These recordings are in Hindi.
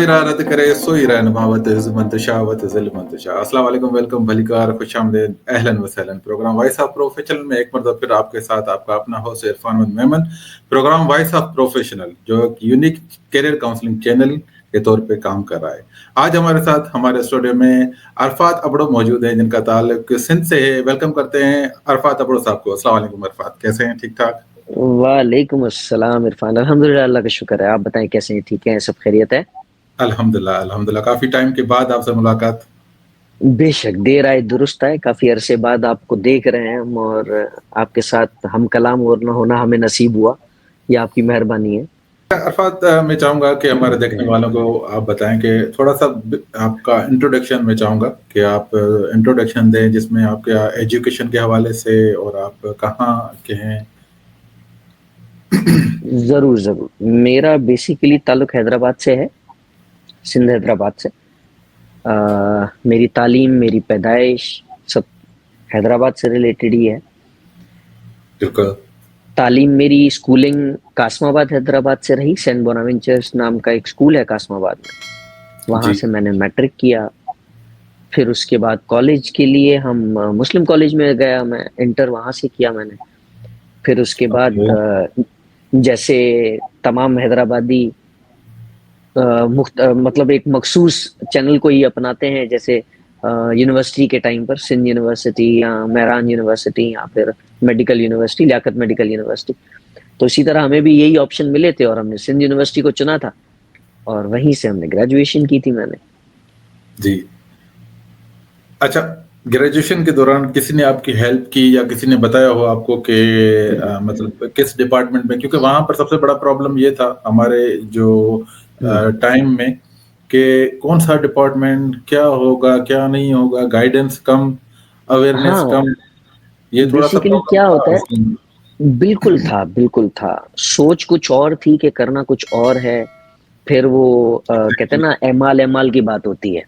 इरादत करे सोई रहनुमावत ज़ुमंत शावत ज़िलमत शाह। अस्सलाम वालेकुम, वेलकम, भलीकार, खुशामदीद, अहलन व सहलन। प्रोग्राम वॉइस ऑफ प्रोफेशनल में एक मरतबा फिर आपके साथ आपका अपना host Irfan Memon. Programme voice of professional जो एक यूनिक करियर काउंसलिंग चैनल के तौर पे काम कर रहा है। आज हमारे साथ हमारे स्टूडियो में अरफात अबड़ो मौजूद हैं, जिनका ताल्लुक सिंध से है। वेलकम करते हैं अरफात अबड़ो साहब को। अस्सलाम वालेकुम अरफात, कैसे हैं? ठीक ठाक? वालेकुम अस्सलाम इरफान, अल्हम्दुलिल्लाह, अल्लाह का शुक्र है। आप बताएं कैसे हैं? ठीक हैं? सब खैरियत है? अल्हम्दुलिल्लाह अल्हम्दुलिल्लाह, काफी टाइम के बाद आपसे मुलाकात। बेशक, देर आए दुरुस्त आए। काफी अरसे बाद आपको देख रहे हैं हम, और आपके साथ हम कलाम और न होना हमें नसीब हुआ। ये आपकी मेहरबानी है। अरफात, मैं चाहूंगा कि हमारे देखने वालों को आप बताएं कि थोड़ा सा आपका इंट्रोडक्शन मैं चाहूंगा कि आप इंट्रोडक्शन दें, जिसमें आपके एजुकेशन के हवाले से और आप कहाँ के हैं। जरूर जरूर। मेरा बेसिकली ताल्लुक हैदराबाद से है, सिंध हैदराबाद से। मेरी तालीम, मेरी पैदाइश सब हैदराबाद से रिलेटेड ही है। बिल्कुल। तालीम मेरी स्कूलिंग कासमाबाद हैदराबाद से रही। सेंट बोनावेंचर्स नाम का एक स्कूल है कासमाबाद में, वहां जी। से मैंने मैट्रिक किया। फिर उसके बाद कॉलेज के लिए हम मुस्लिम कॉलेज में गया, मैं इंटर वहां से किया मैंने। फिर उसके बाद ओके। जैसे तमाम हैदराबादी मतलब एक मखसूस चैनल को ही अपनाते हैं, जैसे यूनिवर्सिटी के टाइम पर सिंध यूनिवर्सिटी या मेहरान यूनिवर्सिटी या फिर medical university, Liaquat medical university. तो इसी तरह हमें भी यही ऑप्शन मिले थे और हमने सिंध यूनिवर्सिटी को चुना था, और वहीं से हमने ग्रेजुएशन की थी मैंने। जी। अच्छा, ग्रेजुएशन के दौरान किसी ने आपकी हेल्प की या किसी ने बताया हो आपको कि मतलब किस डिपार्टमेंट में, क्योंकि वहां पर सबसे बड़ा प्रॉब्लम ये था हमारे जो टाइम में कि कौन सा डिपार्टमेंट क्या होगा क्या नहीं होगा, गाइडेंस कम, अवेयरनेस हाँ, कम। ये थोड़ा सा बेसिकली प्रॉब्लम क्या था होता है, उसमें। बिल्कुल था, बिल्कुल था। सोच कुछ और थी कि करना कुछ और है। फिर वो कहते हैं ना, एमाल एमाल की बात होती है।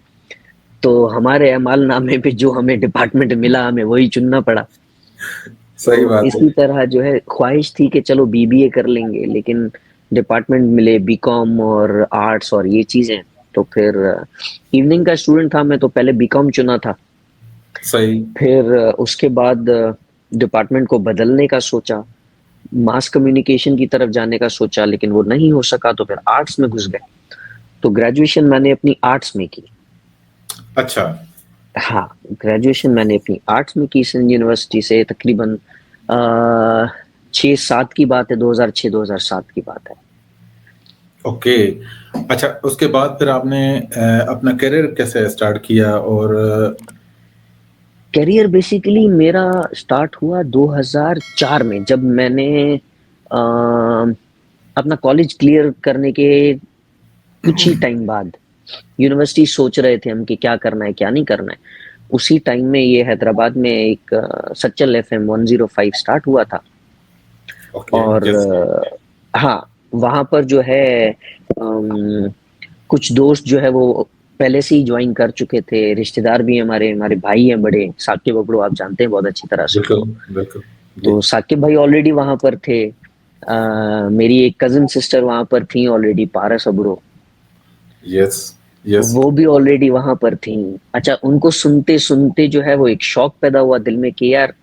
तो हमारे एमाल नामे पे जो हमें डिपार्टमेंट मिला, हमें वही चुनना पड़ा। तो सही बात है। इसी तरह जो है ख्वाहिश थी कि चलो बीबीए कर लेंगे, लेकिन डिपार्टमेंट मिले बीकॉम और आर्ट्स और ये चीजें। तो फिर इवनिंग का स्टूडेंट था मैं, तो पहले बीकॉम चुना था। सही। फिर उसके बाद डिपार्टमेंट को बदलने का सोचा, मास कम्युनिकेशन की तरफ जाने का सोचा, लेकिन वो नहीं हो सका, तो फिर आर्ट्स में घुस गए। तो ग्रेजुएशन मैंने अपनी आर्ट्स में की। अच्छा। हाँ, ग्रेजुएशन मैंने अपनी आर्ट्स में की सिंध यूनिवर्सिटी से। तकरीबन 6-7 की बात है, 2006-2007 की बात है। ओके। अच्छा, उसके बाद फिर आपने अपना करियर कैसे स्टार्ट किया? और करियर बेसिकली मेरा स्टार्ट हुआ 2004 में, जब मैंने अ, अपना कॉलेज क्लियर करने के कुछ ही टाइम बाद, यूनिवर्सिटी सोच रहे थे हम कि क्या करना है क्या नहीं करना है। उसी टाइम में ये हैदराबाद में एक सच्चल एफएम 105 स्टार्ट हुआ था। ओके। और यस। हाँ, वहां पर जो है कुछ दोस्त जो है वो पहले से ही ज्वाइन कर चुके थे। रिश्तेदार भी हैं, हमारे हमारे भाई हैं बड़े, साकिब बबड़ू, आप जानते हैं बहुत अच्छी तरह से बिल्कुल उनको। बिल्कुल। जी। तो साकिब भाई ऑलरेडी वहां पर थे। मेरी एक कजिन सिस्टर वहां पर थी ऑलरेडी, पारस अबड़ो, यस यस। वो भी ऑलरेडी वहां पर थी। अच्छा, उनको सुनते सुनते जो है वो एक शौक पैदा हुआ दिल में कि यार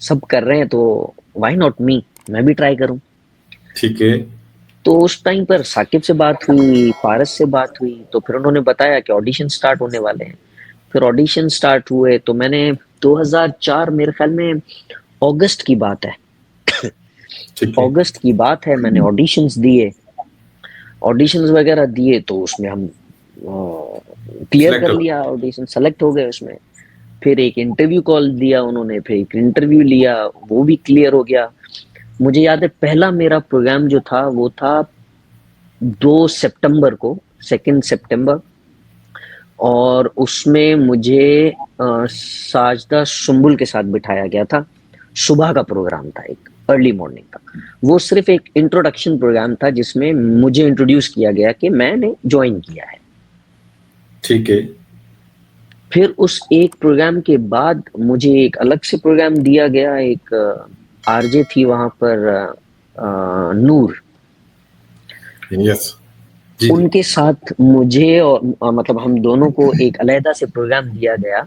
सब कर रहे हैं तो व्हाई नॉट मी, मैं भी ट्राई करूं। ठीक है। तो उस टाइम पर साकिब से बात हुई, पारस से बात हुई, तो फिर उन्होंने बताया कि ऑडिशन स्टार्ट होने वाले हैं। फिर ऑडिशन स्टार्ट हुए, तो मैंने 2004, मेरे ख्याल में अगस्त की बात है, ठीक है। अगस्त की बात है, मैंने ऑडिशंस दिए। ऑडिशंस वगैरह दिए तो उसमें हम क्लियर सिलेक्ट कर हो। लिया, ऑडिशन सेलेक्ट हो गए उसमें। फिर एक इंटरव्यू कॉल दिया उन्होंने, फिर एक इंटरव्यू लिया, वो भी क्लियर हो गया। मुझे याद है पहला मेरा प्रोग्राम जो था वो था 2 सितंबर को, 2 सितंबर। और उसमें मुझे साजदा सुम्बुल के साथ बिठाया गया था। सुबह का प्रोग्राम था, एक अर्ली मॉर्निंग का। वो सिर्फ एक इंट्रोडक्शन प्रोग्राम था जिसमें मुझे इंट्रोड्यूस किया गया कि मैंने ज्वाइन किया है। ठीक है। फिर उस एक प्रोग्राम के बाद मुझे एक अलग से प्रोग्राम दिया गया। एक आरजे थी वहां पर, नूर। यस। जी, जी। उनके साथ मुझे और मतलब हम दोनों को एक अलहदा से प्रोग्राम दिया गया,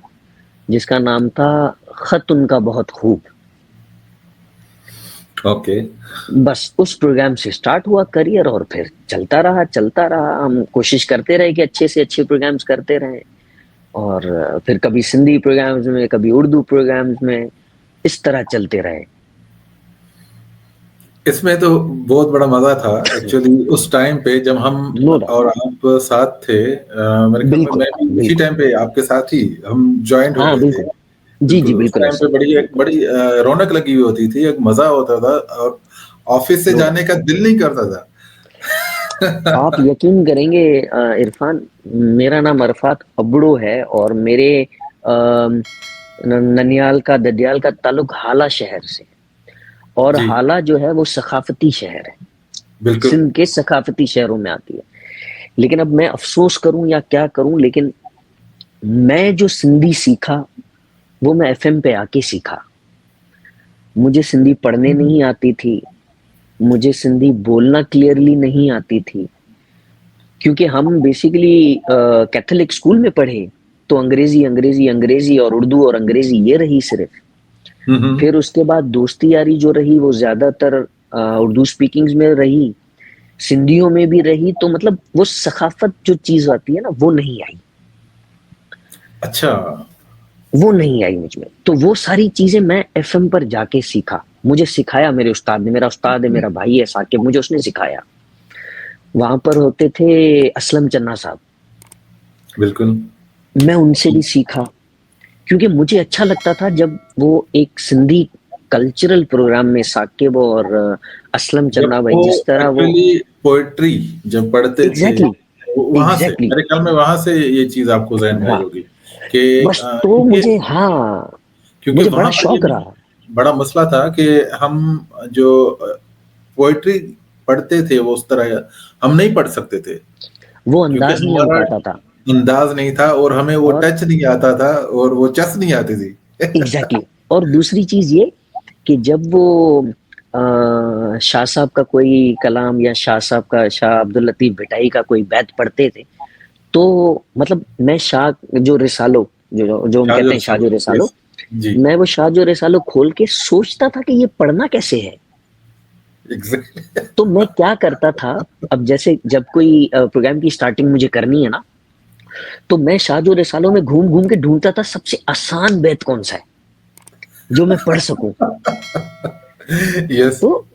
जिसका नाम था खत उनका बहुत खूब। ओके। बस उस प्रोग्राम से स्टार्ट हुआ करियर और फिर चलता रहा। हम कोशिश करते रहे कि अच्छे से अच्छे प्रोग्राम्स करते रहें और फिर कभी सिंधी प्रोग्राम्स में, कभी उर्दू प्रोग्राम्स में, इस तरह चलते रहे। इसमें तो बहुत बड़ा मज़ा था एक्चुअली उस टाइम पे जब हम नो डाउट। और आप साथ थे। मेरे ख्याल में बिल्कुल, मैं भी उसी बिल्कुल। टाइम पे आपके साथ ही हम जॉइंट हो हाँ, गए थे। बिल्कुल। जी, जी, बिल्कुल, उस बिल्कुल टाइम ऐसा पे ही है, बिल्कुल। बड़ी रौनक लगी हुई होती थी, एक मज़ा होता था और ऑफ़िस से नो जाने डाउट। का दिल नहीं करता था। आप यकीन करेंगे इरफान, मेरा नाम अरफात अबड़ो है और मेरे ननियाल का, ददियाल का ताल्लुक हाला शहर से। और जी, हाला जो है वो सकाफती शहर है, बिल्कुल। सिंध के सकाफती शहरों में आती है। लेकिन अब मैं अफसोस करूं या क्या करूं, लेकिन मैं जो सिंधी सीखा वो मैं एफएम पे आके सीखा। मुझे सिंधी पढ़ने नहीं आती थी, मुझे सिंधी बोलना क्लियरली नहीं आती थी, क्योंकि हम बेसिकली कैथोलिक स्कूल में पढ़े, तो अंग्रेजी अंग्रेजी अंग्रेजी और उर्दू और अंग्रेजी ये रही सिर्फ। हुँ, हुँ। फिर उसके बाद दोस्ती यारी जो रही वो ज्यादातर उर्दू स्पीकिंग्स में रही, सिंधियों में भी रही, तो मतलब वो सखाफत जो चीज आती है ना वो नहीं आई। अच्छा, वो नहीं आई मुझ में, तो वो सारी चीजें मैं एफएम पर जाके सीखा। मुझे सिखाया मेरे उस्ताद ने, मेरा उस्ताद है, मेरा भाई है साकिब, मुझे उसने सिखाया। वहां पर होते थे असलम चन्ना साहब, बिल्कुल। मैं उनसे भी सीखा, क्योंकि मुझे अच्छा लगता था जब वो एक सिंधी कल्चरल प्रोग्राम में साकिब और असलम जब चन्ना भाई वो जिस तरह वो एक्चुअली पोएट्री जब पढ़ते थे, एग्जैक्टली वहाँ से एग्जैक्टली मेरे ख्याल में वहाँ से ये चीज़ आपको ज़हन में आई हाँ, होगी कि बस तो क्योंकि मुझे, हाँ, क्योंकि मुझे वहाँ बड़ा पर ये शौक रहा। बड़ा मसला था कि हम जो पोएट्री पढ़ते थे वो उस तरह हम नहीं पढ़ सकते थे, वो क्योंकि अंदाज नहीं आ हमारा पाता था। अंदाज़ नहीं था और हमें वो और टच नहीं आता था और वो चस नहीं आती थी। एग्जैक्टली और दूसरी चीज ये कि जब वो शाह साहब का कोई कलाम या शाह साहब का, शाह अब्दुल लतीफ भिटाई का कोई बैत पढ़ते थे, तो मतलब मैं शाह जो रिसालो, जो हम कहते शाहज़ुर हैं शाह जो साहब, रिसालो, यस, जी, मैं वो शाह जो रिसालो खोल के सोचता था कि ये पढ़ना कैसे है। एग्ज़ैक्टली। तो मैं क्या करता था, अब जैसे जब कोई प्रोग्राम की स्टार्टिंग मुझे करनी है ना, तो मैं शाह जो रिसालो में घूम घूम के ढूंढता था सबसे आसान बैत कौन सा है जो मैं पढ़ सकूं। यस, तो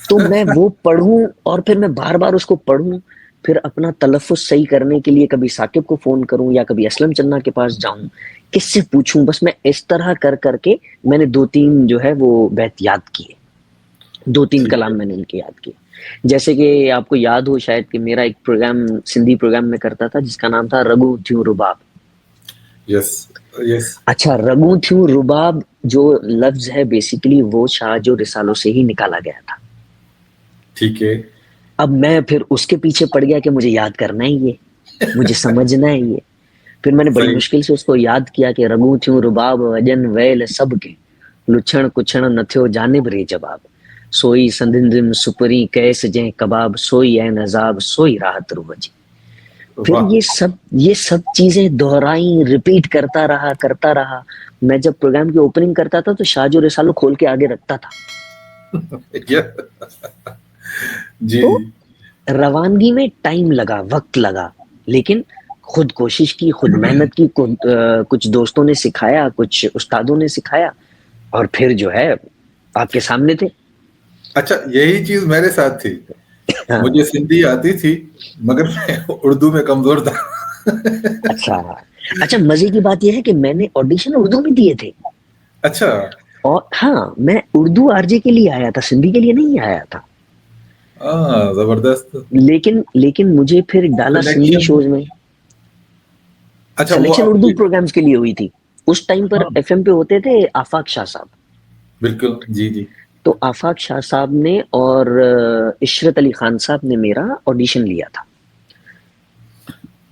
तो मैं वो पढ़ूं और फिर मैं बार बार उसको पढ़ूं, फिर अपना तलफ़ुज़ सही करने के लिए कभी साकिब को फोन करूं या कभी असलम चन्ना के पास जाऊं, किससे पूछूं, बस मैं इस तरह कर करके मैंने दो तीन जो है वो बैत याद किए, दो तीन ठीक है। कलाम मैंने उनके याद किए। जैसे कि आपको याद हो शायद कि मेरा एक प्रोग्राम सिंधी प्रोग्राम में करता था जिसका नाम था रगू थ्यूं रुबाब। यस, यस, अच्छा, रगू थ्यूं रुबाब जो लफ्ज है बेसिकली वो शाह जो रिसालों से ही निकाला गया था। ठीक है। अब मैं फिर उसके पीछे पड़ गया कि मुझे याद करना ही है, मुझे समझना है ये। फिर मैंने बड़ी सही, मुश्किल से उसको याद किया कि रगू थियूं रुबाब वजन वैल सब के, लुछण कुछण न थियो जानिब रे जवाब, सोई संदिंदिम सुपरी कैस जै कबाब, सोई ऐ नजाब सोई राहत रुवजी। फिर वाह! ये सब चीजें दोहराई, रिपीट करता रहा। मैं जब प्रोग्राम की ओपनिंग करता था तो शाहजो रिसालो खोल के आगे रखता था। क्या जी, तो रवानगी में टाइम लगा, वक्त लगा, लेकिन खुद कोशिश की, खुद मेहनत की, कुछ दोस्तों ने सिखाया, कुछ उस्तादों ने सिखाया और फिर जो है आपके सामने थे। अच्छा यही चीज़ मेरे साथ थी। हाँ, मुझे सिंधी आती थी, मगर मैं उर्दू में कमज़ोर था। अच्छा। अच्छा, मजे की बात यह है कि मैंने ऑडिशन उर्दू में दिए थे अच्छा, और हाँ, मैं उर्दू आरजे के लिए आया था, सिंधी के लिए नहीं आया था। ज़बरदस्त लेकिन लेकिन मुझे फिर डाला सिंधी सिलेक्शन। शोज में। अच्छा वो सिलेक्शन उर्दू आपकी प्रोग्राम्स के लिए हुई थी। उस टाइम पर हाँ, एफएम पे होते थे आफाक शाह साहब। बिल्कुल, जी, जी, तो आफाक शाह साहब ने और इशरत अली खान साहब ने मेरा ऑडिशन लिया था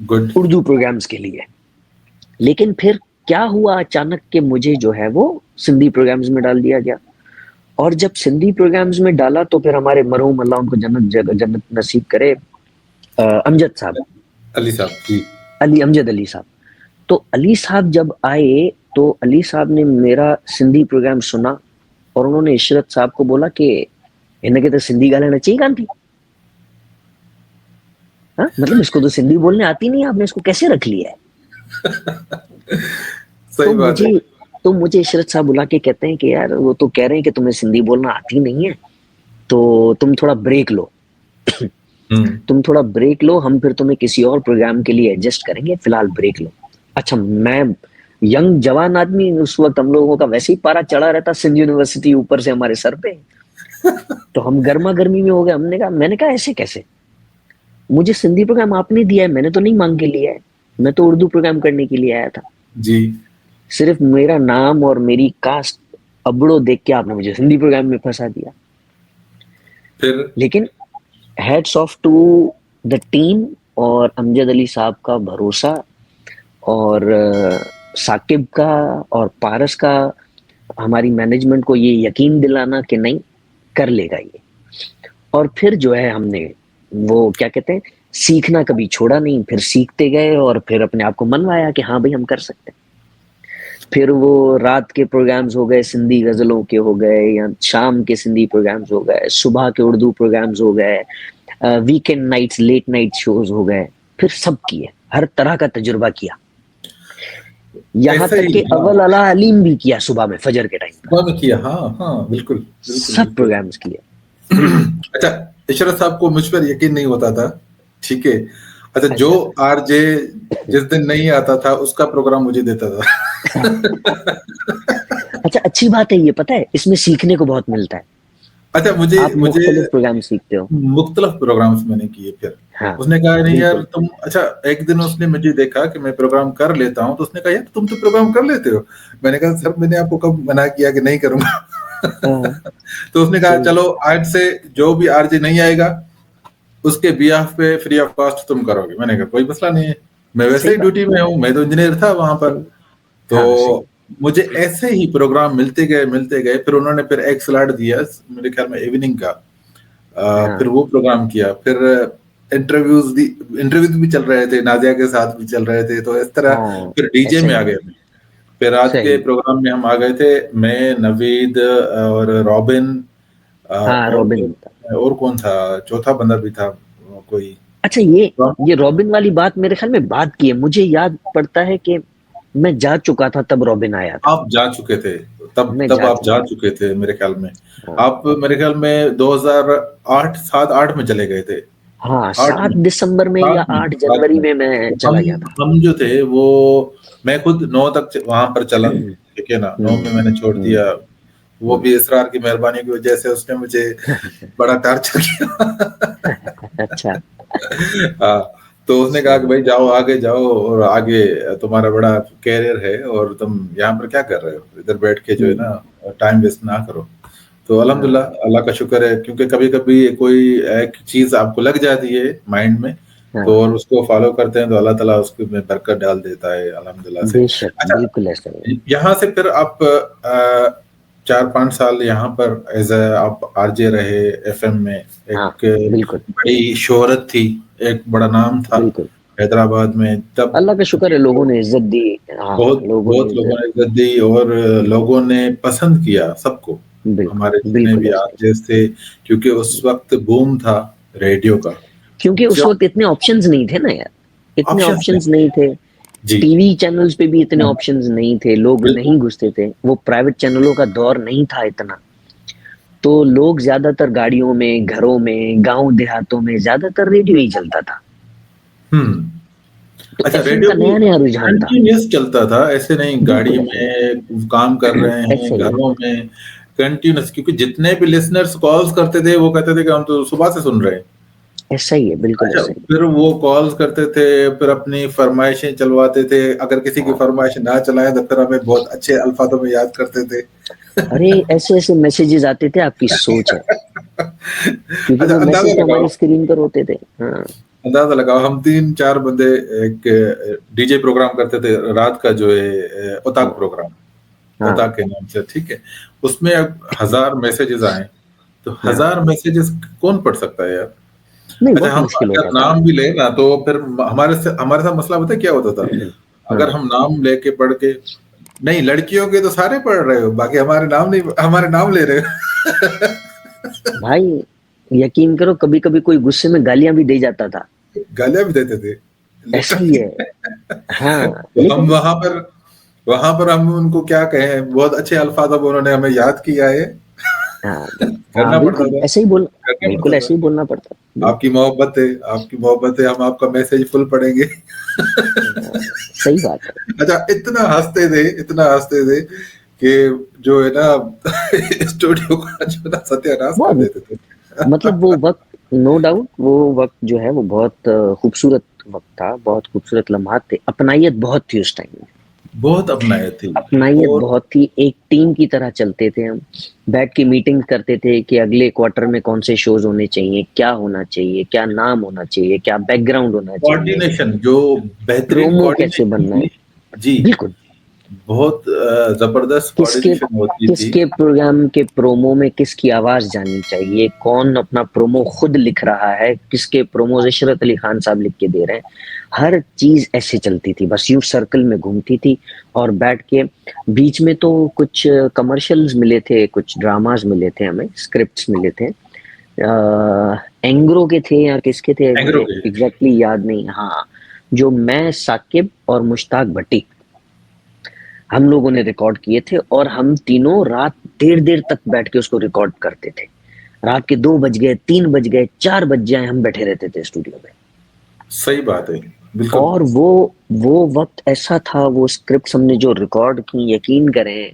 गुड, उर्दू प्रोग्राम्स के लिए। लेकिन फिर क्या हुआ अचानक कि मुझे जो है वो सिंधी प्रोग्राम्स में डाल दिया गया। और जब सिंधी प्रोग्राम्स में डाला तो फिर हमारे मरहूम, अल्लाह उनको जन्नत नसीब करे, अमजद साहब, अली साहब जी। अमजद अली साहब। तो अली साहब जब आए तो अली साहब ने मेरा सिंधी प्रोग्राम सुना और उन्होंने इशरत साहब को बोला कि इनके तो सिंधी ॻाल्हाइण अचे ई कान थी। हाँ, मतलब इसको तो सिंधी बोलने आती नहीं, आपने इसको कैसे रख लिया है? तो सही बात है। मुझे इशरत साहब बुला के कहते हैं कि यार वो तो कह रहे हैं कि तुम्हें सिंधी बोलना आती नहीं है, तो तुम थोड़ा ब्रेक लो। तुम थोड़ा ब्रेक लो, हम फिर तुम्हें किसी और प्रोग्राम के लिए एडजस्ट करेंगे, फिलहाल ब्रेक लो। अच्छा, मैं यंग जवान आदमी, उस वक्त हम लोगों का वैसे ही पारा चढ़ा रहता सिंध यूनिवर्सिटी ऊपर से हमारे सर पे, तो हम गर्मा गर्मी में हो गए। मैंने कहा ऐसे कैसे, मुझे सिंधी प्रोग्राम आपने दिया है, मैंने तो नहीं मांग के लिया है, मैं तो उर्दू प्रोग्राम करने के लिए आया था। जी। सिर्फ मेरा नाम और मेरी कास्ट अबड़ो देख के आपने मुझे हिंदी प्रोग्राम में फंसा दिया। फिर लेकिन heads off to the team और अमजद अली साहब का भरोसा और साकिब का और पारस का, हमारी मैनेजमेंट को ये यकीन दिलाना कि नहीं कर लेगा ये। और फिर जो है हमने वो क्या कहते हैं, सीखना कभी छोड़ा नहीं, फिर सीखते गए और फिर अपने आप को मनवाया कि हाँ भाई हम कर सकते हैं। फिर वो रात के प्रोग्राम्स हो गए, सिंधी गजलों के हो गए, या शाम के सिंधी प्रोग्राम्स हो गए, सुबह के उर्दू प्रोग्राम्स हो गए, weekend nights, late night shows हो गए, फिर सब किए, हर तरह का तजुर्बा किया, यहाँ ऐसा तक ही। कि हाँ, अव्वल अला अलीम भी किया सुबह में फजर के टाइम पर। बहुत किया। हाँ हाँ, बिल्कुल बिल्कुल सब बिल्कुल। प्रोग्राम्स किए। बिल्कुल। अच्छा, इशरत साहब को मुझ पर यकीन नहीं होता था, ठीक है। अच्छा, जो अच्छा। आरजे जिस दिन नहीं आता था उसका प्रोग्राम मुझे देता था। अच्छा, अच्छी बात है ये, पता है इसमें सीखने को बहुत मिलता है, अच्छा, मुझे आप मुझे मुख्तलिफ प्रोग्राम सीखते हो। मुख्तलिफ प्रोग्राम्स मैंने किए। फिर हाँ, उसने कहा नहीं यार बिल्कुल। तुम, अच्छा एक दिन उसने मुझे देखा कि मैं प्रोग्राम कर लेता हूँ, तो उसने कहा यार तुम तो प्रोग्राम कर लेते हो। मैंने कहा सर मैंने आपको कब मना किया कि नहीं करूंगा। हाँ, तो उसने कहा सही। चलो आज से जो भी आरजे नहीं आएगा उसके बिहाफ पे फ्री ऑफ कॉस्ट तुम करोगे। मैंने कहा कोई मसला नहीं है, मैं वैसे सही ही बात ड्यूटी है। में हूँ, मैं तो इंजीनियर था वहां पर। सही। तो हाँ, सही। मुझे ऐसे ही प्रोग्राम मिलते गए मिलते गए। फिर उन्होंने फिर एक स्लॉट दिया मेरे ख्याल में इवनिंग का। फिर हाँ, वो प्रोग्राम किया। फिर इंटरव्यूज भी चल रहे थे, नादिया के साथ भी चल रहे थे, तो इस तरह हाँ, फिर डीजे ऐसा में ही आ है। गए। फिर रात के सही। प्रोग्राम में हम आ गए थे, मैं, नवीद और रॉबिन, हाँ, रॉबिन था। और कौन था, चौथा बंदा भी था कोई। अच्छा, ये रॉबिन वाली बात मेरे ख्याल में बात की है, मुझे याद पड़ता है कि मैं जा चुका था तब रॉबिन आया था। आप जा चुके थे, तब मैं तब जा आप चुका जा था। चुके थे मेरे ख्याल में। हाँ। आप मेरे ख्याल में 2008 7 8 में चले गए थे। हाँ, 8 7 में, दिसंबर में या 8 साथ जनवरी में। में मैं हम चला गया था। हम जो थे वो, मैं खुद 9 तक वहां पर चला, ठीक है ना, 9 में मैंने छोड़ हम्म, दिया। वो हम्म। भी इसरार की मेहरबानी की वजह से उसने मुझे बड़ा टार्चर किया। अच्छा। हाँ, तो उसने कहा कि भाई जाओ आगे जाओ, और आगे तुम्हारा बड़ा कैरियर है, और तुम यहाँ पर क्या कर रहे हो, इधर बैठ के जो है हम्म। ना टाइम वेस्ट ना करो। तो हाँ, अल्हम्दुलिल्लाह, अल्लाह का शुक्र है, क्योंकि कभी कभी कोई एक चीज आपको लग जाती है माइंड में, हाँ, तो और उसको फॉलो करते हैं तो अल्लाह ताला उसके में बरकत डाल देता है अल्हम्दुलिल्लाह से। बेशक, अच्छा, बिल्कुल ऐसा है। यहाँ से फिर आप 4 5 साल यहाँ पर एज आप आरजे रहे एफएम में। हाँ, एक बिल्कुल। बड़ी शोहरत थी, एक बड़ा नाम था बिल्कुल। हैदराबाद में तब। अल्लाह का शुक्र है, लोगों ने इज्जत दी। हाँ, बहुत लोगों ने बहुत लोगों इज्जत। ने इज्जत दी, और लोगों ने पसंद किया सबको, हमारे बिल्कुल, जितने बिल्कुल भी ऐसा ही। आरजेस थे, क्योंकि उस वक्त बूम था रेडियो का। क्योंकि उस जब वक्त इतने ऑप्शंस नहीं थे ना यार, इतने ऑप्शंस ऑप्शंस नहीं, नहीं थे। जी, टीवी चैनल्स पे भी इतने ऑप्शंस नहीं थे, लोग बिल्कुल। नहीं घुसते थे, वो प्राइवेट चैनलों का दौर नहीं था इतना। तो लोग ज्यादातर गाड़ियों में, घरों में, गांव देहातों में ज्यादातर रेडियो ही चलता था। हम्म। तो अच्छा, एफएम रेडियो का भी नया नया रुझान था। कंटिन्यूअस चलता था, ऐसे नहीं गाड़ी बिल्कुल ऐसा में काम कर ही। रहे हैं, ऐसा ही है। घरों में कंटिन्यूअस, क्योंकि जितने भी लिसनर्स कॉल्स करते थे वो कहते थे कि हम तो सुबह से सुन रहे हैं। ऐसा ही है, बिल्कुल अच्छा, ऐसा ही फिर वो कॉल्स करते थे, फिर अपनी फरमाइशें चलवाते थे, अगर किसी है। की हाँ। फरमाइश ना चलाए तो फिर हमें बहुत अच्छे अल्फाजों में याद करते थे। अरे, ऐसे ऐसे मैसेजेस आते थे, आपकी सोच है, क्योंकि अच्छा, वो अंदाजा मैसेज तो लगाओ, हमारी स्क्रीन पर होते थे। हाँ। अंदाजा लगाओ, हम 3 4 बंदे एक डीजे प्रोग्राम करते थे रात का, जो है उताक हाँ। प्रोग्राम, हाँ। उताक के नाम से, ठीक है। उसमें अब 1000 मैसेजेस आए, तो हाँ। 1000 मैसेजेस कौन पढ़ सकता है यार। नहीं अच्छा, बहुत हम मुश्किल अगर होता था। नाम भी लें ना तो फिर हमारे साथ मसला पता है क्या होता था? अगर हाँ, हम नाम लेके पढ़ के, नहीं लड़कियों के तो सारे पढ़ रहे हो, बाकी हमारे नाम ले रहे हो। भाई यकीन करो कभी-कभी कोई गुस्से में गालियाँ भी दे जाता था। गालियाँ भी देते थे, ऐसा ही है। लिटरली। हाँ, तो हम लेकिन वहां पर हम उनको क्या कहें, बहुत अच्छे अल्फाज अब उन्होंने हमें याद किया है। हाँ, हाँ, करना पड़ता बिल्कुल था, ऐसे ही बोल करना बिल्कुल पड़ता था। ऐसे ही बोलना पड़ता है। बिल्कुल, आपकी मोहब्बत है, हम आपका मैसेज फुल पढ़ेंगे। हाँ, सही बात है। अच्छा, इतना हंसते थे कि जो है ना स्टूडियो का जो ना सत्यानाश कर बहुत देते थे। मतलब वो वक़्त नो डाउट वो वक़्त जो है वो बहुत खूबसूरत वक़्त था, बहुत खूबसूरत लम्हात थे। अपनाइयत बहुत थी उस टाइम में। बहुत अपनाए थी। अपनाइयत और बहुत थी, एक टीम की तरह चलते थे हम। बैठ के मीटिंग करते थे कि अगले क्वार्टर में कौन से शोज़ होने चाहिए, क्या होना चाहिए, क्या नाम होना चाहिए, क्या बैकग्राउंड होना चाहिए, कोऑर्डिनेशन, जो बेहतरीन प्रोमो कैसे कोऑर्डिनेशन बनना है। थी। जी, बिल्कुल। बहुत जबरदस्त किसके कोऑर्डिनेशन होती थी। किसके प्रोग्राम के प्रोमो में किसकी आवाज जानी चाहिए, कौन अपना प्रोमो खुद लिख रहा है, किसके प्रोमो इशरत अली खान साहब लिख के दे रहे हैं। हर चीज ऐसे चलती थी, बस यूं सर्कल में घूमती थी। और बैठ के बीच में तो कुछ कमर्शियल्स मिले थे, कुछ ड्रामास मिले थे, हमें स्क्रिप्ट्स मिले थे। एंग्रो के थे या किसके थे एंग्रो मुझे के। एग्जैक्टली याद नहीं। हाँ, जो मैं, साकिब और मुश्ताक भट्टी हम लोगों ने रिकॉर्ड किए थे, और हम तीनों रात देर देर तक बैठ के उसको रिकॉर्ड करते थे। रात के 2 बज गए, 3 बज गए, 4 बज जाए, हम बैठे रहते थे स्टूडियो में। सही बात है, बिल्कुल। और वो वक्त ऐसा था, वो स्क्रिप्ट हमने जो रिकॉर्ड की, यकीन करें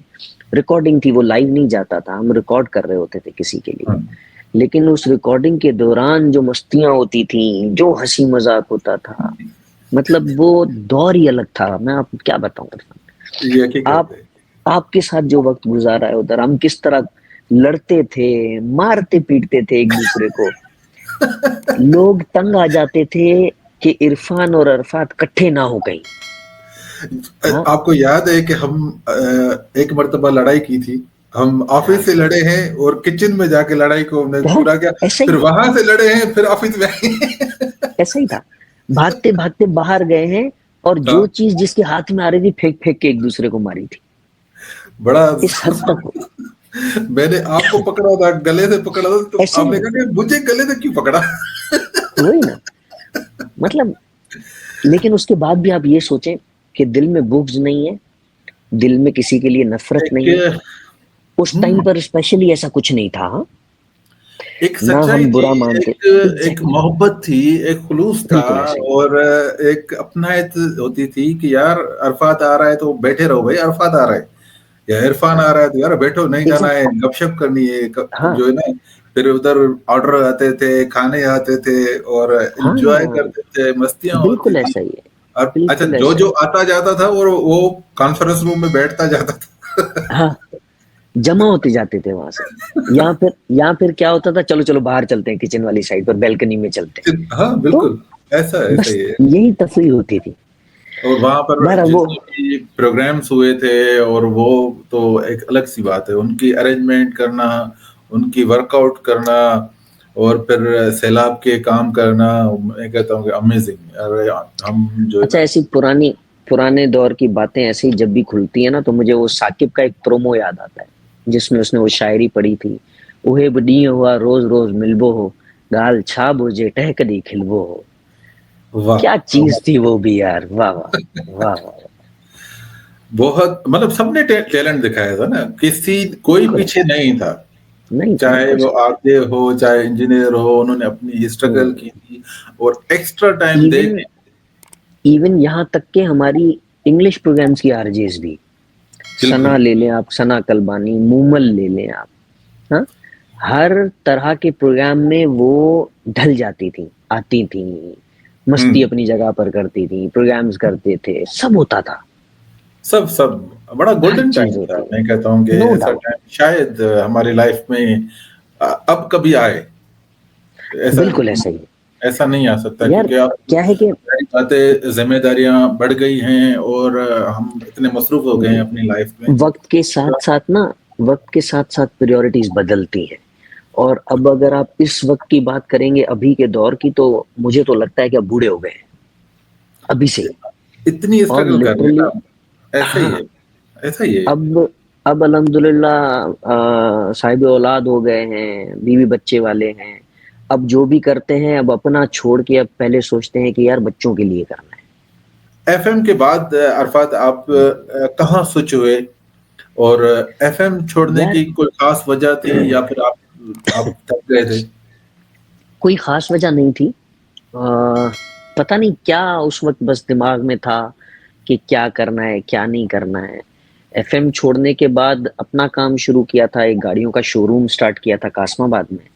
रिकॉर्डिंग थी, वो लाइव नहीं जाता था, हम रिकॉर्ड कर रहे होते थे किसी के लिए। हम्म। लेकिन उस रिकॉर्डिंग के दौरान जो मस्तियां होती थी, जो हंसी मजाक होता था, मतलब वो दौर ही अलग था। मैं आपको क्या बताऊं इरफान। ये हकीकत आप है। आपके साथ जो वक्त गुजारा है उधर, हम किस तरह लड़ते थे, मारते पीटते थे एक दूसरे को। लोग तंग आ जाते थे कि इरफान और अरफात इकट्ठे ना हो कहीं। हाँ, आपको याद है कि हम एक मर्तबा लड़ाई की थी, हम हाँ, ऑफिस से लड़े हैं और किचन में जाके लड़ाई को हमने हाँ, पूरा किया। ऐसा फिर ही वहां से लड़े हैं, फिर ऑफिस में आए। ऐसा ही था। भागते भागते बाहर गए हैं, और जो हाँ, चीज जिसके हाथ में आ रही थी फेंक फेंक के एक दूसरे को मारी थी। बड़ा। इस हद तक। मैंने आपको पकड़ा था, गले से पकड़ा था, तो ऐसे आपने ही, कहा कि मुझे गले से क्यों पकड़ा? वही ना, मतलब। लेकिन उसके बाद भी आप ये सोचें कि दिल में बुग्ज नहीं है, दिल में किसी के लिए नफरत एक नहीं है। उस टाइम हम्म, पर स्पेशली ऐसा कुछ नहीं था। हाँ, एक ना सच्चाई हम थी, बुरा मानते। एक एक एग्जैक्टली, मोहब्बत थी, एक खुलूस था। बिल्कुल ऐसा ही। और एक अपनायत होती थी कि यार अरफात आ रहा है तो बैठे रहो भाई, अरफात आ रहा है या इरफान आ हाँ, रहा है तो यार बैठो, नहीं जाना एग्जैक्ट है, गपशप करनी है, हाँ, जो है ना। फिर उधर ऑर्डर आते थे, खाने आते थे, और एंजॉय हाँ, करते थे, मस्तियां होती बिल्कुल थी। ऐसा ही है, और अच्छा, बिल्कुल जो ऐसा जो ही। आता जाता था वो कॉन्फ्रेंस रूम में बैठता जाता था। हाँ, जमा होते जाते थे वहां से। या फिर क्या होता था, चलो चलो बाहर चलते हैं, किचन वाली साइड पर बैल्कनी में चलते हैं। हाँ, तो बिल्कुल। ऐसा बस ही है। यही तफरीह होती थी। और वहां पर बहरहाल वो, जितने भी प्रोग्राम्स हुए थे, और वो तो एक अलग सी बात है, उनकी अरेंजमेंट करना, उनकी वर्कआउट करना, और फिर सैलाब के काम करना, मैं कहता हूँ कि अमेजिंग। अरे हम जो है अच्छा, ना। ऐसी पुराने दौर की बातें ऐसे ही जब भी खुलती है ना, तो मुझे वो साकिब का एक प्रोमो याद आता है, जिसमें उसने वो शायरी पढ़ी थी। उहे बडी हुआ रोज रोज मिलबो हो, गाल छाब हो जे टह कदी खिलबो हो। वाह, क्या चीज बहुत थी वो भी यार, वाह वाह, वाह वाह। बहुत, मतलब सबने टैलेंट दिखाया था ना, कोई बिल्कुल पीछे नहीं था। नहीं था चाहे कुछ वो नहीं। आरजे हो, चाहे इंजीनियर हो, उन्होंने अपनी स्ट्रगल हम्म, की थी और एक्स्ट्रा टाइम दे इवन के। इवन यहाँ तक के हमारी इंग्लिश प्रोग्राम्स की आरजेस भी, सना बिल्कुल। ले लें आप, सना कलबानी, मूमल ले लें आप। हाँ, हर तरह के प्रोग्राम में वो ढल जाती थी, आती थी, मस्ती हम्म। अपनी जगह पर करती थी, प्रोग्राम्स करते थे, सब होता था। सब सब बड़ा हर गोल्डन चीज टाइम था, होती है, मैं कहता हूँ कि नो ऐसा डाउट। टाइम शायद हमारी लाइफ में अब कभी आए। ऐसा बिल्कुल ऐसा ही है। ऐसा नहीं आ सकता, यार क्योंकि अब क्या है कि सारी बातें, जिम्मेदारियां बढ़ गई हैं, और हम इतने मसरूफ हो गए हैं अपनी लाइफ में। वक्त के साथ साथ ना, वक्त के साथ साथ प्रायोरिटीज बदलती हैं। और अब अगर आप इस वक़्त की बात करेंगे अभी के दौर की, तो मुझे तो लगता है कि अब बूढ़े हो गए हैं, अभी से ही। इतनी और स्ट्रगल कर रहे हैं लिटरली आप? ऐसा ही हाँ, है, ऐसा ही है। अब अब अल्हम्दुलिल्लाह साहिब औलाद हो गए हैं, बीवी बच्चे वाले हैं। अब जो भी करते हैं, अब अपना छोड़ के अब पहले सोचते हैं कि यार बच्चों के लिए करना है। एफएम के बाद अरफात आप कहाँ स्विच हुए? और एफएम छोड़ने यार की कोई खास वजह थी या फिर आप थक गए थे? कोई ख़ास वजह नहीं थी। पता नहीं क्या उस वक़्त बस दिमाग में था कि क्या करना है, क्या नहीं करना है। एफ़एम छोड़ने के बाद अपना काम शुरू किया था, एक गाड़ियों का शोरूम स्टार्ट किया था कासमाबाद में।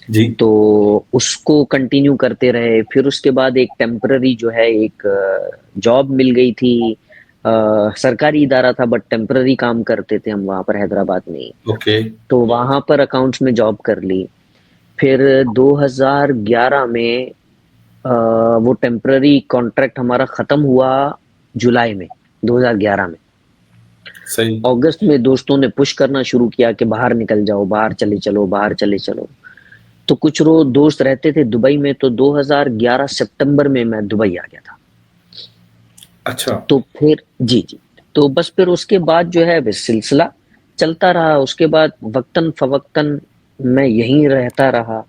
जी। तो उसको कंटिन्यू करते रहे। फिर उसके बाद एक टेम्पररी जो है एक जॉब मिल गई थी। सरकारी इदारा था बट टेम्पररी काम करते थे हम वहाँ पर हैदराबाद में ही। ओके। तो वहाँ पर अकाउंट्स में जॉब कर ली। फिर 2011 में वो टेम्पररी कॉन्ट्रैक्ट हमारा ख़त्म हुआ जुलाई में, 2011 में। सही। अगस्त में दोस्तों ने पुश करना शुरू किया कि बाहर निकल जाओ, बाहर चले चलो, बाहर चले चलो। तो कुछ दोस्त रहते थे दुबई में, तो 2011 सितंबर में मैं दुबई आ गया था। अच्छा। तो फिर जी, जी। तो बस फिर उसके बाद जो है बस सिलसिला चलता रहा। उसके बाद वक़्तन-फ़वक़्तन मैं यहीं रहता रहा।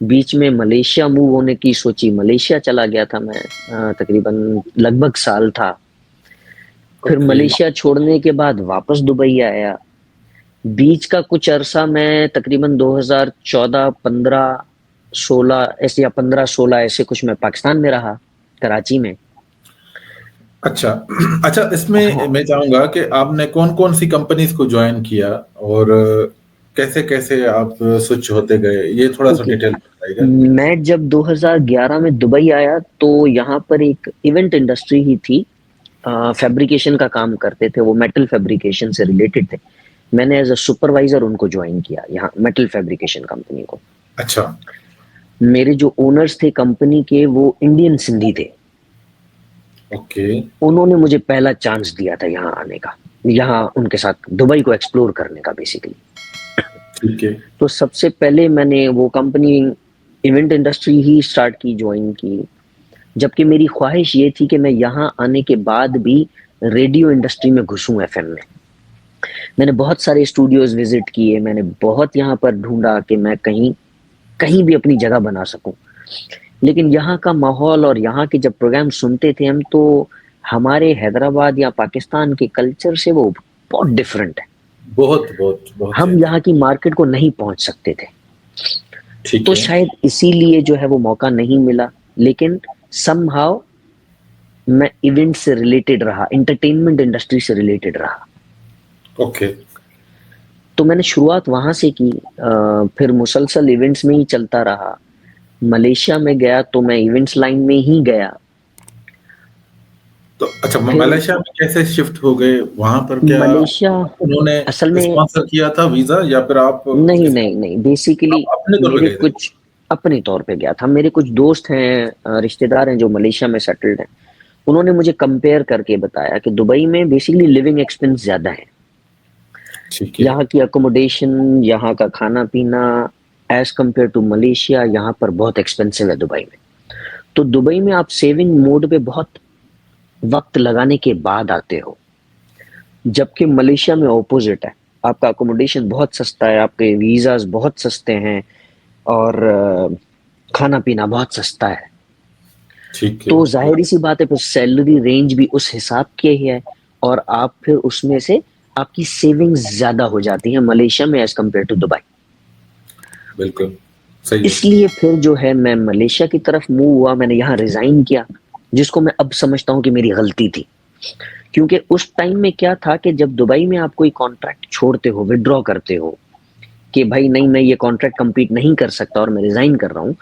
बीच में मलेशिया मूव होने की सोची, मलेशिया चला गया था मैं। तकरीबन लगभग साल था। फिर ओके। मलेशिया छोड़ने के बाद वापस दुबई आया। बीच का कुछ अरसा मैं तकरीबन 2014, 15, 16 ऐसे या 15-16 ऐसे कुछ मैं पाकिस्तान में रहा, कराची में। अच्छा। अच्छा, इसमें हाँ, मैं चाहूंगा कि आपने कौन कौन सी कंपनीज को ज्वाइन किया और कैसे कैसे आप स्विच होते गए, ये थोड़ा सा ओके। डिटेल बताइएगा। मैं जब 2011 में दुबई आया तो यहाँ पर एक इवेंट इंडस्ट्री ही थी। फैब्रिकेशन का काम करते थे, वो मेटल फैब्रिकेशन से रिलेटेड थे। मैंने एज़ अ सुपरवाइज़र उनको जॉइन किया यहाँ मेटल फैब्रिकेशन कंपनी को। अच्छा। मेरे जो ओनर्स थे कंपनी के वो इंडियन सिंधी थे। ओके। उन्होंने मुझे पहला चांस दिया था यहाँ आने का, यहाँ उनके साथ दुबई को एक्सप्लोर करने का बेसिकली। ठीक है। तो सबसे पहले मैंने वो कंपनी इवेंट इंडस्ट्री ही स्टार्ट की, जॉइन की। जबकि मेरी ख्वाहिश ये थी कि मैं यहाँ आने के बाद भी रेडियो इंडस्ट्री में घुसूँ एफ़एम में। मैंने बहुत सारे स्टूडियोज़ विज़िट किए, मैंने बहुत यहाँ पर ढूँढा कि मैं कहीं कहीं भी अपनी जगह बना सकूँ। लेकिन यहाँ का माहौल और यहाँ के जब प्रोग्राम सुनते थे हम, तो हमारे हैदराबाद या पाकिस्तान के कल्चर से वो बहुत डिफरेंट है। बहुत बहुत बहुत हम ज्यादा। यहाँ की मार्केट को नहीं पहुँच सकते थे। ठीक तो है। शायद इसीलिए जो है वो मौका नहीं मिला। लेकिन समहाउ मैं इवेंट से रिलेटेड रहा, एंटरटेनमेंट इंडस्ट्री से रिलेटेड रहा। ओके। तो मैंने शुरुआत वहाँ से की। फिर मुसलसल इवेंट्स में ही चलता रहा। मलेशिया में गया तो मैं इवेंट्स लाइन में ही गया। तो अच्छा, फिर मलेशिया में कैसे शिफ्ट हो गए? वहां पर क्या मलेशिया उन्होंने असल में स्पॉन्सर किया था वीजा, या फिर आप नहीं, किसी नहीं, नहीं, बेसिकली आप अपने तौर पे मेरे गए थे? कुछ अपने तौर पे गया था। मेरे कुछ दोस्त हैं, रिश्तेदार हैं जो मलेशिया में सेटल्ड हैं। उन्होंने मुझे कंपेयर करके बताया कि दुबई में बेसिकली लिविंग एक्सपेंस ज़्यादा है। ठीक है। यहाँ की अकोमोडेशन, यहाँ का खाना-पीना एज़ कंपेयर टू मलेशिया यहाँ पर बहुत एक्सपेंसिव है दुबई में। तो दुबई में आप सेविंग मोड पे बहुत वक़्त लगाने के बाद आते हो। जबकि मलेशिया में ऑपोज़िट है। आपका अकोमोडेशन बहुत सस्ता है, आपके वीज़ाज़ बहुत सस्ते हैं और खाना-पीना बहुत सस्ता है। ठीक है। तो ज़ाहिर सी बात है फिर सैलरी रेंज भी उस हिसाब की ही है और आप फिर उसमें से आपकी सेविंग्स ज़्यादा हो जाती हैं मलेशिया में एज़ कंपेयर टू दुबई। बिल्कुल सही है। इसलिए फिर जो है मैं मलेशिया की तरफ मूव हुआ, मैंने यहाँ रिज़ाइन किया, जिसको मैं अब समझता हूँ कि मेरी गलती थी। क्योंकि उस टाइम में क्या था कि जब दुबई में आप कोई कॉन्ट्रैक्ट छोड़ते हो, विथड्रॉ करते हो कि भाई नहीं, मैं ये कॉन्ट्रैक्ट कंप्लीट नहीं कर सकता और मैं रिज़ाइन कर रहा हूँ,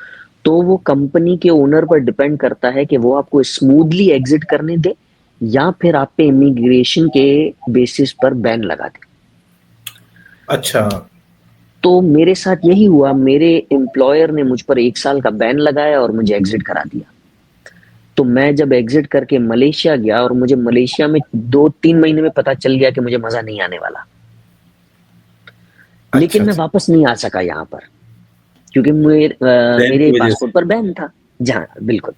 तो वो कंपनी के ओनर पर डिपेंड करता है कि वो आपको स्मूथली एग्ज़िट करने दे या फिर आप पे इमिग्रेशन के बेसिस पर बैन लगा दे। अच्छा। तो मेरे साथ यही हुआ, मेरे एम्प्लॉयर ने मुझ पर 1 साल का बैन लगाया और मुझे एग्ज़िट करा दिया। तो मैं जब एग्ज़िट करके मलेशिया गया और मुझे मलेशिया में 2-3 महीने में पता चल गया कि मुझे मज़ा नहीं आने वाला। अच्छा। लेकिन मैं अच्छा। वापस नहीं आ सका यहाँ पर। क्योंकि बैन मेरे की वजह से। पासपोर्ट पर बैन था। जहाँ बिल्कुल।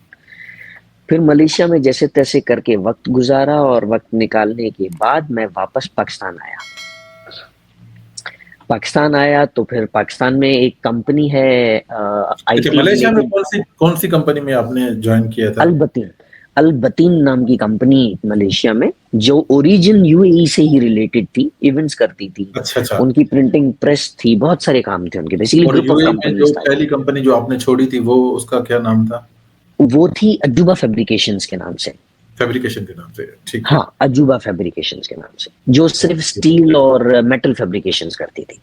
फिर मलेशिया में जैसे-तैसे करके वक़्त गुज़ारा और वक़्त निकालने के बाद मैं वापस पाकिस्तान आया। पाकिस्तान आया तो फिर पाकिस्तान में एक कंपनी है अच्छा, आईटी मलेशिया में रिलेटेड, कौन-सी कंपनी में आपने जॉइन किया था? अल-बतीन। अल-बतीन नाम की कंपनी मलेशिया में, जो ओरिजिन यूएई से ही रिलेटेड थी, इवेंट्स करती थी। अच्छा, अच्छा। उनकी प्रिंटिंग प्रेस थी, बहुत सारे काम थे उनके, बेसिकली और ग्रुप ऑफ यूएई में जो कंपनीज़ था ये। पहली कंपनी जो आपने छोड़ी थी, वो उसका क्या नाम था? वो थी अजूबा फैब्रिकेशंस के नाम से। फैब्रिकेशन के नाम से, ठीक है। हाँ, अजूबा फैब्रिकेशंस के नाम से, जो सिर्फ़ ओके, स्टील और मेटल फैब्रिकेशंस करती थी।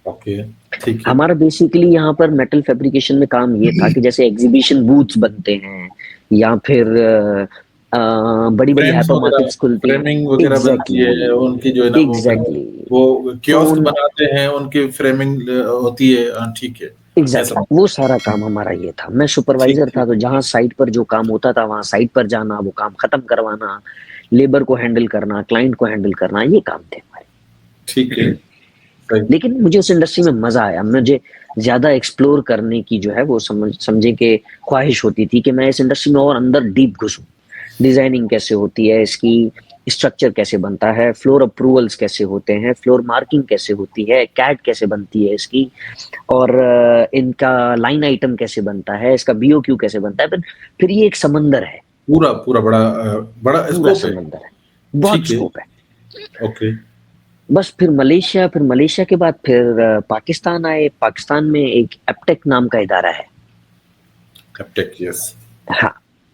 ओके, ठीक है। हमारा बेसिकली यहाँ पर मेटल फैब्रिकेशन में काम ये था कि जैसे एग्जीबिशन बूथ्स बनते हैं या फिर बड़ी-बड़ी फ्रेम्स हाइपर वगैरह, मार्केट्स खुलती हैं। फ्रेमिंग वगैरह बनती है, एग्ज़ैक्टली, उनकी जो है ना एग्ज़ैक्टली। वो तो कियोस्क उन बनाते हैं, उनकी फ्रेमिंग ठीक है, मैं एग्ज़ैक्टली समझ वो सारा काम हमारा ये था। मैं ठीक, सुपरवाइज़र था, ठीक, तो जहाँ साइट पर जो काम होता था, वहाँ साइट पर जाना, वो काम खत्म करवाना, लेबर को हैंडल करना, क्लाइंट को हैंडल करना, ये काम थे ठीक है, हमारे। सही। लेकिन मुझे उस इंडस्ट्री में मज़ा आया। मुझे ज़्यादा एक्सप्लोर करने की जो है वो समझे कि ख्वाहिश होती थी कि मैं इस इंडस्ट्री में और अंदर डीप घुसूँ। डिज़ाइनिंग कैसे होती है, इसकी स्ट्रक्चर कैसे बनता है, फ्लोर अप्रूवल्स कैसे होते हैं, फ्लोर मार्किंग कैसे होती है, कैड कैसे बनती है इसकी, और इनका लाइन आइटम कैसे बनता है, इसका बीओक्यू कैसे बनता है। फिर ये एक समंदर है, पूरा पूरा बड़ा पूरा स्कोप है। समंदर है, बहुत ठीक है, स्कोप है। ओके। बस फिर मलेशिया के बाद फिर पाकिस्तान आए। पाकिस्तान में एक एपटेक नाम का इदारा है। एप्टेक, यस। हाँ,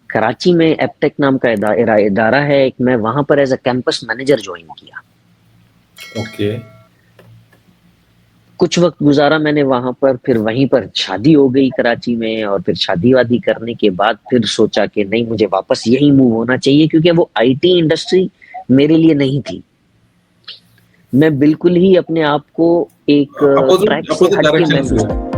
कराची में एपटेक नाम का इदारा है एक। मैं वहाँ पर as a campus manager join किया। ओके। कुछ वक़्त गुज़ारा मैंने वहाँ पर, फिर वहीं पर शादी हो गई कराची में, और फिर शादी-वादी करने के बाद फिर सोचा कि नहीं, मुझे वापस यहीं मूव होना चाहिए, क्योंकि वो आईटी इंडस्ट्री मेरे लिए नहीं थी। मैं बिल्कुल ही अपने आप को एक अपोज़िट ट्रैक से अपोज़िट हट के डायरेक्शन में महसूस गए।